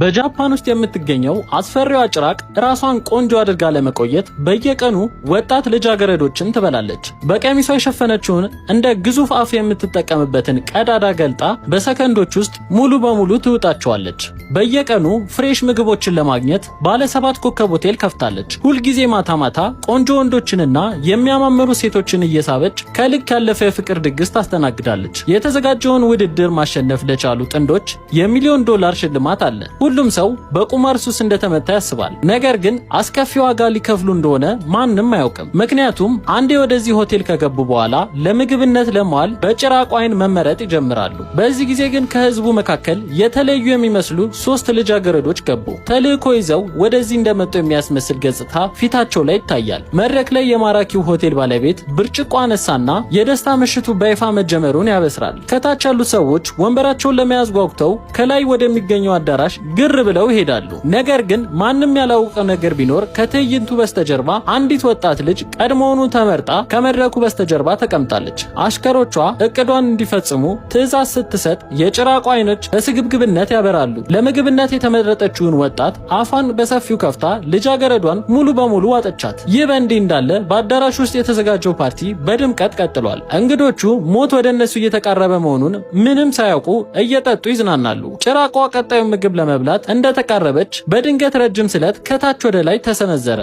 በጃፓን ውስጥ የምትገኘው አስፈሪዋ ጭራቅ ራሷን ቆንጆ አድርጋ ለመቆየት በየቀኑ ወጣት ልጃገረዶችን ትበላለች። በቀሚሷ የሸፈነችውን እንደ ግዙፍ አፍ የምትጠቀምበትን ቀዳዳ ገልጣ በሰከንዶች ውስጥ ሙሉ በሙሉ ትውጣቸዋለች። በየቀኑ ፍሬሽ ምግቦችን ለማግኘት ባለ 7 ኮከብ ሆቴል ከፍታለች። ሁልጊዜ ማታ ማታ ቆንጆ ወንዶችንና የሚያማምሩ ሴቶችን እየሳበች ከልክ ያለፈ የፍቅር ድግስ ታስተናግዳለች። የተዘጋጀውን ውድድር ማሸነፍ ለቻሉ ጥንዶች $1,000,000 ሽልማት አለ። ሁሉም ሰው በቁማር ሱስ እንደተመታ ያስባል። ነገር ግን አስከፊ ዋጋ ሊከፍሉ እንደሆነ ማንም አያውቅም። ምክንያቱም አንዴ ወደዚህ ሆቴል ከገቡ በኋላ ለምግብነት ለመዋል በጭራቋ አይን መመረጥ ይጀምራሉ። በዚህ ጊዜ ግን ከህዝቡ መካከል የተለዩ የሚመስሉ 3 ልጃገረዶች ገቡ። ተልእኮ ይዘው ወደዚህ እንደመጡ የሚያስመስል ገጽታ ፊታቸው ላይ ይታያል። መድረክ ላይ የማራኪው ሆቴል ባለቤት ብርጭቆ አነሳና የደስታ ምሽቱ በይፋ መጀመሩን ያበስራል። ከታች ያሉት ሰዎች ወንበራቸውን ለመያዝ ጓጉተው ከላይ ወደሚገኘው አዳራሽ ግር ብለው ይሄዳሉ። ነገር ግን ማንም ያላወቀው ነገር ቢኖር ከትዕይንቱ በስተጀርባ አንዲት ወጣት ልጅ ቀድሞውኑ ተመርጣ ከመድረኩ በስተጀርባ ተቀምጣለች። አሽከሮቿ እቅዷን እንዲፈጽሙ ትዕዛዝ ስትሰጥ የጭራቋ አይኖች በስግብግብነት ያበራሉ። ለምግብነት የተመረጠችውን ወጣት አፏን በሰፊው ከፍታ ልጃገረዷን ሙሉ በሙሉ ዋጠቻት። ይህ በእንዲህ እንዳለ በአዳራሽ ውስጥ የተዘጋጀው ፓርቲ በድምቀት ቀጥሏል። እንግዶቹ ሞት ወደ እነሱ እየተቃረበ መሆኑን ምንም ሳያውቁ እየጠጡ ይዝናናሉ። ጭራቋ ቀጣዩን ምግብ ለመብላት እንደተቃረበች በድንገት ረጅም ስለት ከታች ወደ ላይ ተሰነዘረ።